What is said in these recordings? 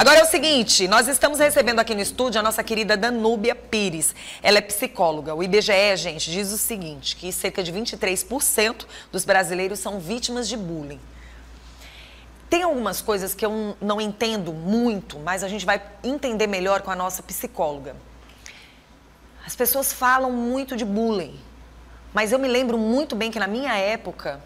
Agora é o seguinte, nós estamos recebendo aqui no estúdio a nossa querida Danúbia Pires. Ela é psicóloga. O IBGE, gente, diz o seguinte, que cerca de 23% dos brasileiros são vítimas de bullying. Tem algumas coisas que eu não entendo muito, mas a gente vai entender melhor com a nossa psicóloga. As pessoas falam muito de bullying, mas eu me lembro muito bem que na minha época,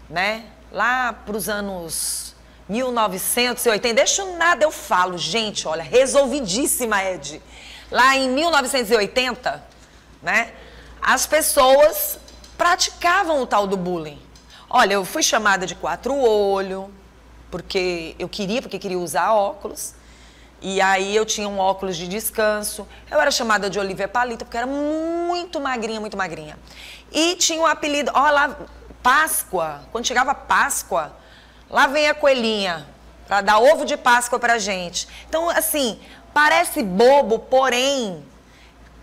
né, lá para os anos 1980, deixa nada, eu falo, gente, olha, resolvidíssima, Ed. Lá em 1980, né, as pessoas praticavam o tal do bullying. Olha, eu fui chamada de quatro olho, porque queria usar óculos. E aí eu tinha um óculos de descanso. Eu era chamada de Olivia Palito, porque era muito magrinha, muito magrinha. E tinha um apelido, ó lá, Páscoa. Quando chegava Páscoa, lá vem a coelhinha, para dar ovo de Páscoa pra gente. Então, assim, parece bobo, porém,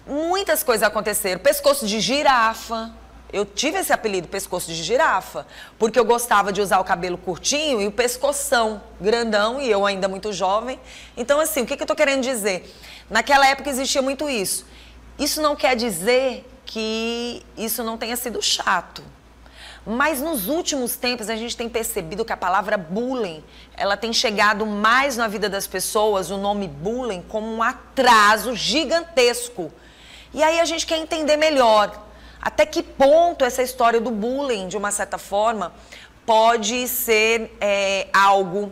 muitas coisas aconteceram. Pescoço de girafa. Eu tive esse apelido, pescoço de girafa, porque eu gostava de usar o cabelo curtinho e o pescoção grandão, e eu ainda muito jovem. Então, assim, o que eu tô querendo dizer? Naquela época existia muito isso. Isso não quer dizer que isso não tenha sido chato. Mas nos últimos tempos a gente tem percebido que a palavra bullying, ela tem chegado mais na vida das pessoas, o nome bullying, como um atraso gigantesco. E aí a gente quer entender melhor. Até que ponto essa história do bullying, de uma certa forma, pode ser algo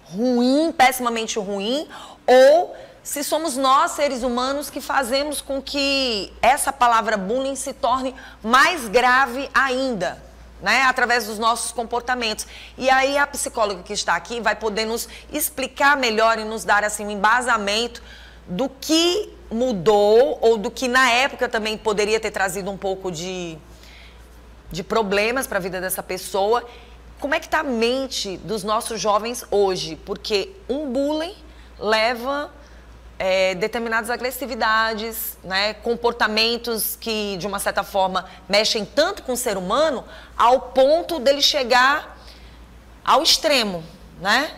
ruim, pessimamente ruim, ou se somos nós, seres humanos, que fazemos com que essa palavra bullying se torne mais grave ainda, né? Através dos nossos comportamentos. E aí a psicóloga que está aqui vai poder nos explicar melhor e nos dar assim, um embasamento do que mudou, ou do que na época também poderia ter trazido um pouco de problemas para a vida dessa pessoa. Como é que está a mente dos nossos jovens hoje? Porque um bullying leva determinadas agressividades, né, comportamentos que, de uma certa forma, mexem tanto com o ser humano, ao ponto dele chegar ao extremo, né?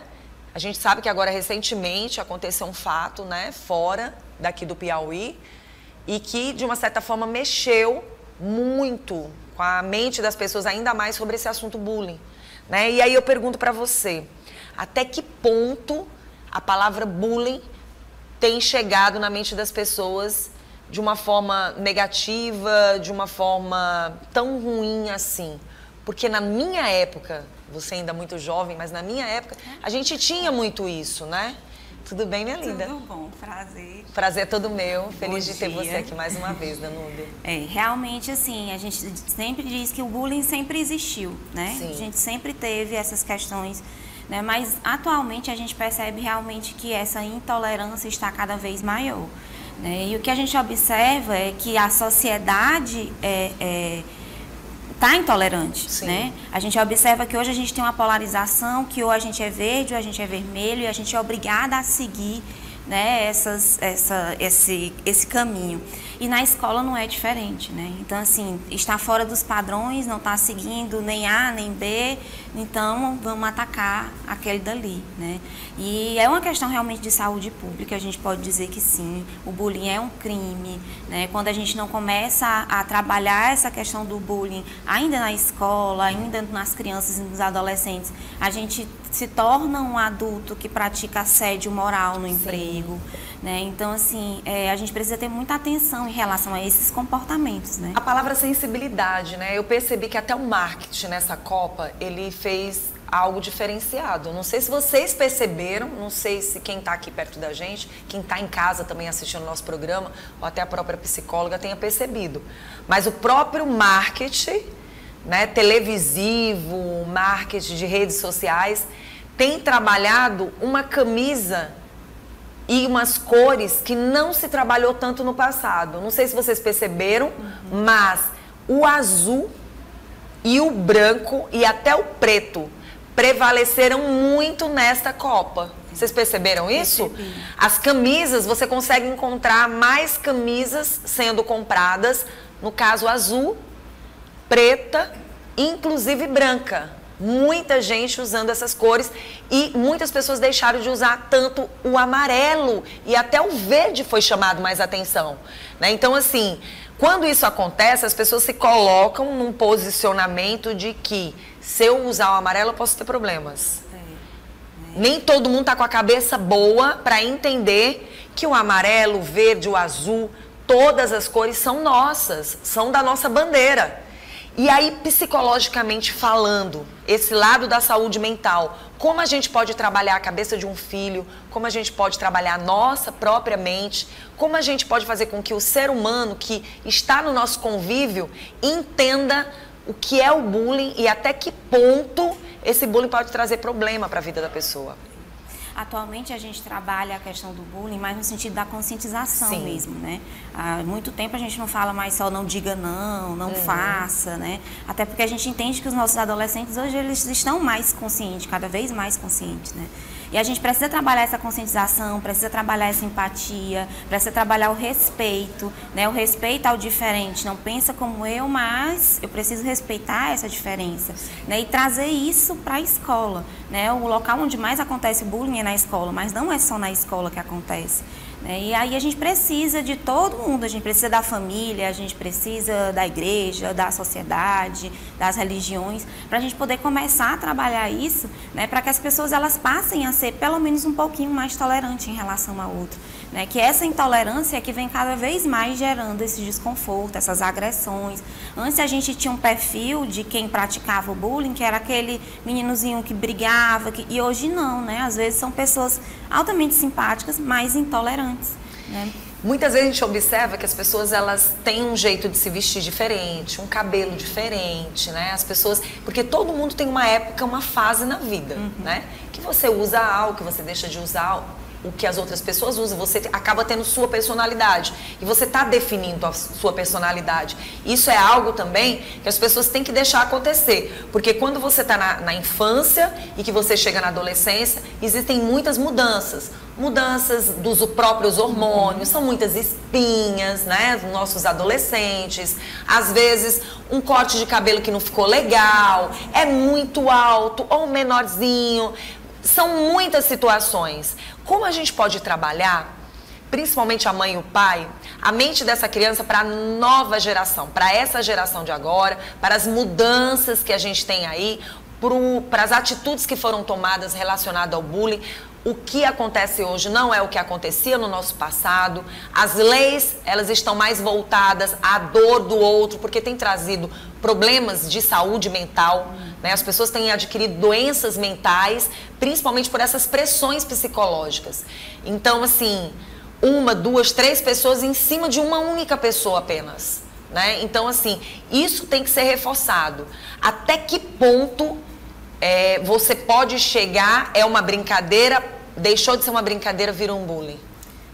A gente sabe que agora, recentemente, aconteceu um fato, né, fora daqui do Piauí, e que, de uma certa forma, mexeu muito com a mente das pessoas, ainda mais sobre esse assunto bullying, né? E aí eu pergunto para você, até que ponto a palavra bullying tem chegado na mente das pessoas de uma forma negativa, de uma forma tão ruim assim? Porque na minha época, você ainda muito jovem, mas na minha época, a gente tinha muito isso, né? Tudo bem, minha linda? Tudo bom, prazer. Prazer é todo meu. Feliz Bom de ter dia. você aqui mais uma vez, Danúbia. Realmente, assim, a gente sempre diz que o bullying sempre existiu, né? Sim. A gente sempre teve essas questões, né? Mas atualmente a gente percebe realmente que essa intolerância está cada vez maior, né? E o que a gente observa é que a sociedade está intolerante, Sim. né? A gente observa que hoje a gente tem uma polarização, que ou a gente é verde ou a gente é vermelho, e a gente é obrigada a seguir, né, esse caminho. E na escola não é diferente, né? Então, assim, está fora dos padrões, não está seguindo nem A, nem B, então vamos atacar aquele dali, né? E é uma questão realmente de saúde pública, a gente pode dizer que sim, o bullying é um crime, né? Quando a gente não começa a trabalhar essa questão do bullying ainda na escola, ainda nas crianças e nos adolescentes, a gente se torna um adulto que pratica assédio moral no emprego, né? Então, assim, a gente precisa ter muita atenção em relação a esses comportamentos, né? A palavra sensibilidade, né? Eu percebi que até o marketing nessa Copa, ele fez algo diferenciado. Não sei se vocês perceberam, não sei se quem está aqui perto da gente, quem está em casa também assistindo o nosso programa, ou até a própria psicóloga tenha percebido. Mas o próprio marketing, né, televisivo, marketing de redes sociais, tem trabalhado uma camisa e umas cores que não se trabalhou tanto no passado. Não sei se vocês perceberam, mas o azul e o branco e até o preto prevaleceram muito nesta Copa. Vocês perceberam isso? Percebi. As camisas, você consegue encontrar mais camisas sendo compradas, no caso azul, preta, inclusive branca. Muita gente usando essas cores e muitas pessoas deixaram de usar tanto o amarelo e até o verde foi chamado mais atenção, né? Então, assim, quando isso acontece, as pessoas se colocam num posicionamento de que se eu usar o amarelo eu posso ter problemas. Nem todo mundo tá com a cabeça boa para entender que o amarelo, o verde, o azul, todas as cores são nossas, são da nossa bandeira. E aí, psicologicamente falando, esse lado da saúde mental, como a gente pode trabalhar a cabeça de um filho, como a gente pode trabalhar a nossa própria mente, como a gente pode fazer com que o ser humano que está no nosso convívio entenda o que é o bullying e até que ponto esse bullying pode trazer problema para a vida da pessoa. Atualmente a gente trabalha a questão do bullying mais no sentido da conscientização. Sim. Mesmo, né? Há muito tempo a gente não fala mais só não diga não faça, né? Até porque a gente entende que os nossos adolescentes hoje eles estão mais conscientes, cada vez mais conscientes, né? E a gente precisa trabalhar essa conscientização, precisa trabalhar essa empatia, precisa trabalhar o respeito, né? O respeito ao diferente. Não pensa como eu, mas eu preciso respeitar essa diferença, né? E trazer isso para a escola, né? O local onde mais acontece bullying é na escola, mas não é só na escola que acontece, né? E aí a gente precisa de todo mundo, a gente precisa da família, a gente precisa da igreja, da sociedade, das religiões, para a gente poder começar a trabalhar isso, né? Para que as pessoas elas passem a ser pelo menos um pouquinho mais tolerantes em relação ao outro, né? Que essa intolerância é que vem cada vez mais gerando esse desconforto, essas agressões. Antes a gente tinha um perfil de quem praticava o bullying, que era aquele meninozinho que brigava, e hoje não, né? Às vezes são pessoas altamente simpáticas, mas intolerantes, né? Muitas vezes a gente observa que as pessoas elas têm um jeito de se vestir diferente, um cabelo diferente, né? As pessoas, porque todo mundo tem uma época, uma fase na vida, né? Que você usa algo, que você deixa de usar o que as outras pessoas usam, você acaba tendo sua personalidade e você está definindo a sua personalidade. Isso é algo também que as pessoas têm que deixar acontecer, porque quando você está na infância e que você chega na adolescência, existem muitas mudanças dos próprios hormônios, são muitas espinhas, né, dos nossos adolescentes, às vezes um corte de cabelo que não ficou legal, é muito alto ou menorzinho. São muitas situações. Como a gente pode trabalhar, principalmente a mãe e o pai, a mente dessa criança para a nova geração, para essa geração de agora, para as mudanças que a gente tem aí, para as atitudes que foram tomadas relacionadas ao bullying. O que acontece hoje não é o que acontecia no nosso passado. As leis, elas estão mais voltadas à dor do outro, porque tem trazido problemas de saúde mental, né? As pessoas têm adquirido doenças mentais, principalmente por essas pressões psicológicas. Então, assim, 1, 2, 3 pessoas em cima de uma única pessoa apenas, né? Então, assim, isso tem que ser reforçado. Até que ponto você pode chegar, é uma brincadeira, deixou de ser uma brincadeira, vira um bullying?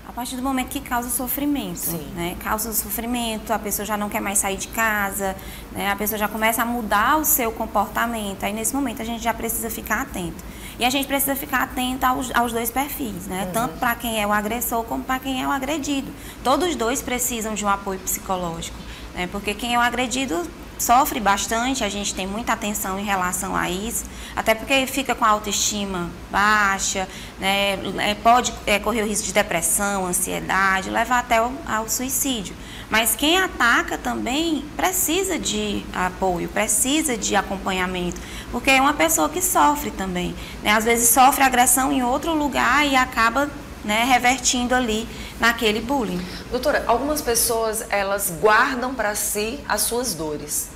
A partir do momento que causa sofrimento, né? Causa sofrimento, a pessoa já não quer mais sair de casa, né? A pessoa já começa a mudar o seu comportamento. Aí, nesse momento, a gente já precisa ficar atento. E a gente precisa ficar atento aos dois perfis, né? Tanto para quem é o agressor como para quem é o agredido. Todos os dois precisam de um apoio psicológico, né? Porque quem é o agredido sofre bastante, a gente tem muita atenção em relação a isso, até porque fica com a autoestima baixa, né? Pode correr o risco de depressão, ansiedade, levar até ao suicídio. Mas quem ataca também precisa de apoio, precisa de acompanhamento, porque é uma pessoa que sofre também, né? Às vezes sofre agressão em outro lugar e acaba, né, revertindo ali naquele bullying. Doutora, algumas pessoas, elas guardam para si as suas dores.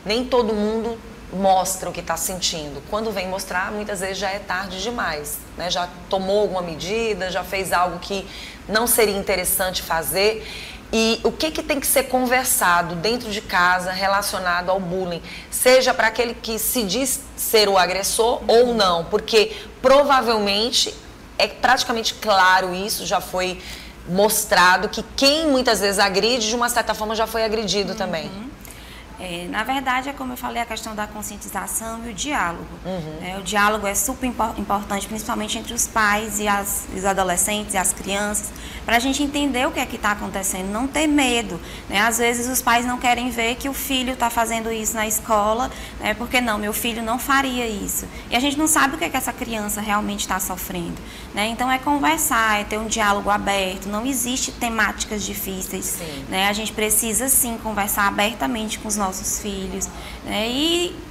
Nem todo mundo mostra o que está sentindo. Quando vem mostrar, muitas vezes já é tarde demais, né? Já tomou alguma medida, já fez algo que não seria interessante fazer. E o que tem que ser conversado dentro de casa relacionado ao bullying? Seja para aquele que se diz ser o agressor ou não, porque provavelmente é praticamente claro isso, já foi mostrado que quem muitas vezes agride, de uma certa forma, já foi agredido também. Na verdade, é como eu falei, a questão da conscientização e o diálogo. O diálogo é super importante, principalmente entre os pais e os adolescentes e as crianças, para a gente entender o que é que está acontecendo, não ter medo. Às vezes os pais não querem ver que o filho está fazendo isso na escola, porque não, meu filho não faria isso. E a gente não sabe o que é que essa criança realmente está sofrendo. Então é conversar, é ter um diálogo aberto, não existe temáticas difíceis. A gente precisa sim conversar abertamente com os nossos filhos,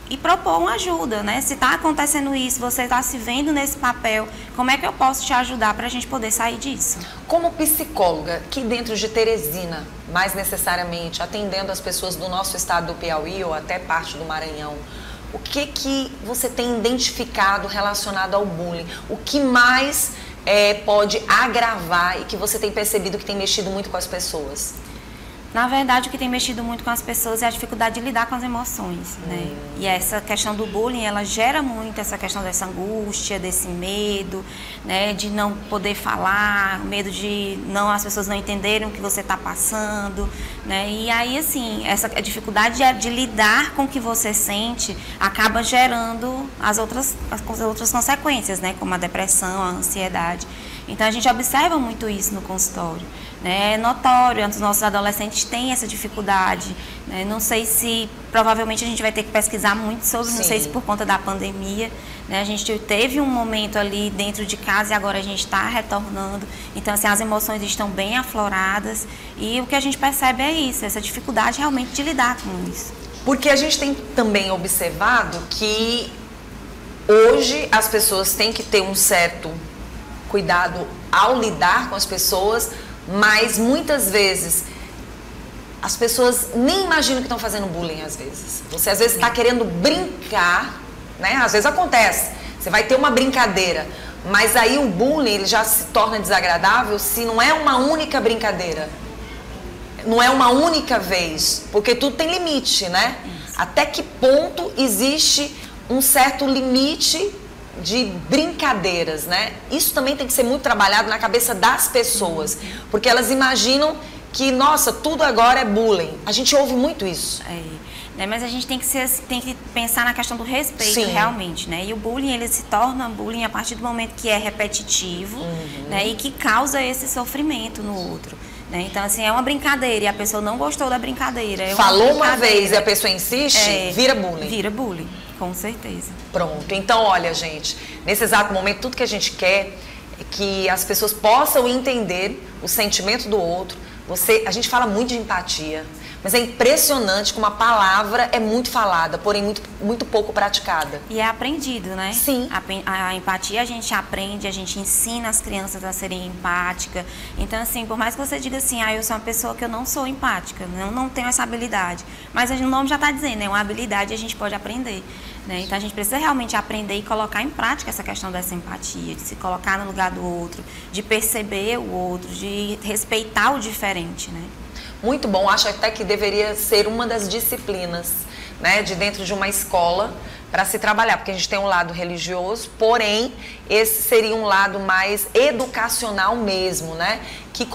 e propor uma ajuda, Se está acontecendo isso, você está se vendo nesse papel, como é que eu posso te ajudar para a gente poder sair disso? Como psicóloga, aqui dentro de Teresina, mais necessariamente, atendendo as pessoas do nosso estado do Piauí ou até parte do Maranhão, o que você tem identificado relacionado ao bullying? O que mais pode agravar e que você tem percebido que tem mexido muito com as pessoas? Na verdade, o que tem mexido muito com as pessoas é a dificuldade de lidar com as emoções, E essa questão do bullying, ela gera muito essa questão dessa angústia, desse medo, de não poder falar, medo de as pessoas não entenderem o que você está passando, E aí, assim, essa dificuldade de lidar com o que você sente acaba gerando as outras consequências, como a depressão, a ansiedade. Então, a gente observa muito isso no consultório. É notório, os nossos adolescentes têm essa dificuldade. Não sei se, provavelmente, a gente vai ter que pesquisar muito sobre, não sei se por conta da pandemia. A gente teve um momento ali dentro de casa e agora a gente está retornando. Então, assim, as emoções estão bem afloradas e o que a gente percebe é isso, essa dificuldade realmente de lidar com isso. Porque a gente tem também observado que hoje as pessoas têm que ter um certo cuidado ao lidar com as pessoas, mas muitas vezes as pessoas nem imaginam que estão fazendo bullying às vezes. Você às vezes está querendo brincar, Às vezes acontece, você vai ter uma brincadeira, mas aí o bullying ele já se torna desagradável se não é uma única brincadeira, não é uma única vez, porque tudo tem limite, Até que ponto existe um certo limite de brincadeiras, Isso também tem que ser muito trabalhado na cabeça das pessoas, porque elas imaginam que, nossa, tudo agora é bullying. A gente ouve muito isso. Mas a gente tem que pensar na questão do respeito, realmente, E o bullying, ele se torna bullying a partir do momento que é repetitivo, e que causa esse sofrimento no outro. Então, assim, é uma brincadeira e a pessoa não gostou da brincadeira. Falou uma vez e a pessoa insiste, vira bullying. Vira bullying, com certeza. Pronto. Então, olha, gente, nesse exato momento, tudo que a gente quer é que as pessoas possam entender o sentimento do outro. A gente fala muito de empatia, mas é impressionante como a palavra é muito falada, porém muito pouco praticada. E é aprendido, Sim. A empatia a gente aprende, a gente ensina as crianças a serem empáticas. Então, assim, por mais que você diga assim, eu sou uma pessoa que eu não sou empática, eu não tenho essa habilidade. Mas o nome já está dizendo, é uma habilidade e a gente pode aprender. Então, a gente precisa realmente aprender e colocar em prática essa questão dessa empatia, de se colocar no lugar do outro, de perceber o outro, de respeitar o diferente, Muito bom, acho até que deveria ser uma das disciplinas, de dentro de uma escola para se trabalhar, porque a gente tem um lado religioso, porém, esse seria um lado mais educacional mesmo, que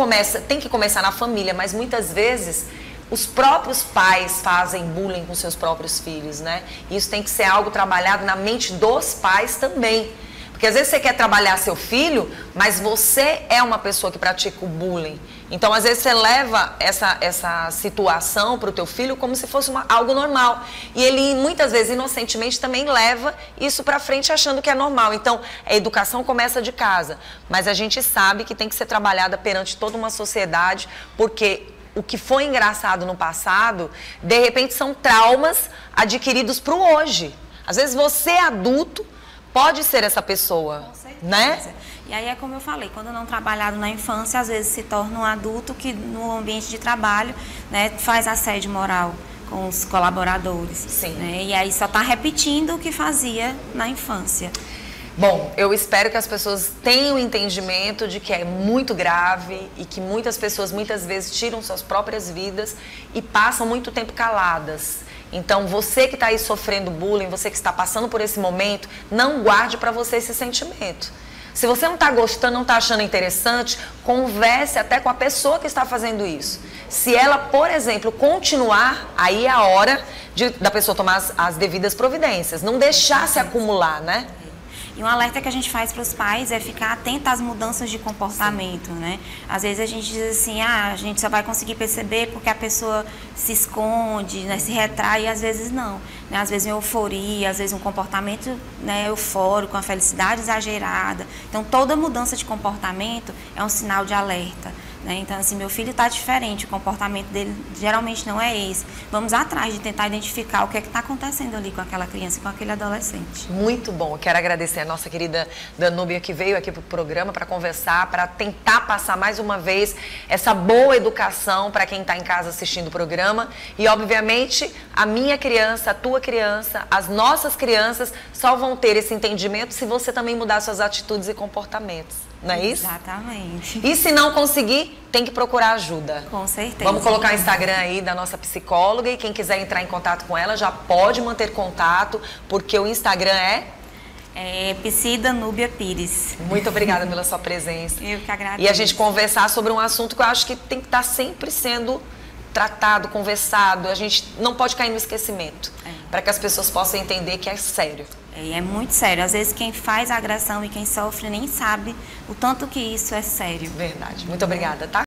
tem que começar na família, mas muitas vezes os próprios pais fazem bullying com seus próprios filhos, Isso tem que ser algo trabalhado na mente dos pais também. Porque às vezes você quer trabalhar seu filho, mas você é uma pessoa que pratica o bullying. Então, às vezes você leva essa situação para o teu filho como se fosse algo normal. E ele, muitas vezes, inocentemente, também leva isso para frente achando que é normal. Então, a educação começa de casa. Mas a gente sabe que tem que ser trabalhada perante toda uma sociedade, porque o que foi engraçado no passado, de repente, são traumas adquiridos para o hoje. Às vezes você, adulto, pode ser essa pessoa, com certeza. E aí é como eu falei, quando não trabalhado na infância, às vezes se torna um adulto que no ambiente de trabalho, faz assédio moral com os colaboradores. Sim. E aí só está repetindo o que fazia na infância. Bom, eu espero que as pessoas tenham entendimento de que é muito grave e que muitas pessoas, muitas vezes, tiram suas próprias vidas e passam muito tempo caladas. Então, você que está aí sofrendo bullying, você que está passando por esse momento, não guarde para você esse sentimento. Se você não está gostando, não está achando interessante, converse até com a pessoa que está fazendo isso. Se ela, por exemplo, continuar, aí é a hora da pessoa tomar as devidas providências. Não deixar se acumular, né? E um alerta que a gente faz para os pais é ficar atento às mudanças de comportamento, né? Às vezes a gente diz assim, a gente só vai conseguir perceber porque a pessoa se esconde, né, se retrai, e às vezes não. Né? Às vezes uma euforia, às vezes um comportamento, né, eufórico, uma felicidade exagerada. Então, toda mudança de comportamento é um sinal de alerta. Né? Então, assim, meu filho está diferente, o comportamento dele geralmente não é esse. Vamos atrás de tentar identificar o que é que está acontecendo ali com aquela criança e com aquele adolescente. Muito bom. Eu quero agradecer a nossa querida Danúbia que veio aqui para o programa para conversar, para tentar passar mais uma vez essa boa educação para quem está em casa assistindo o programa. E, obviamente, a minha criança, a tua criança, as nossas crianças só vão ter esse entendimento se você também mudar suas atitudes e comportamentos. Não é isso? Exatamente. E se não conseguir, tem que procurar ajuda. Com certeza. Vamos colocar o Instagram aí da nossa psicóloga e quem quiser entrar em contato com ela já pode manter contato, porque o Instagram é Psi Danúbia Pires. Muito obrigada pela sua presença. Eu que agradeço. E a gente conversar sobre um assunto que eu acho que tem que estar sempre sendo tratado, conversado. A gente não pode cair no esquecimento, para que as pessoas possam entender que é sério. É muito sério. Às vezes quem faz a agressão e quem sofre nem sabe o tanto que isso é sério. Verdade. Muito obrigada, tá?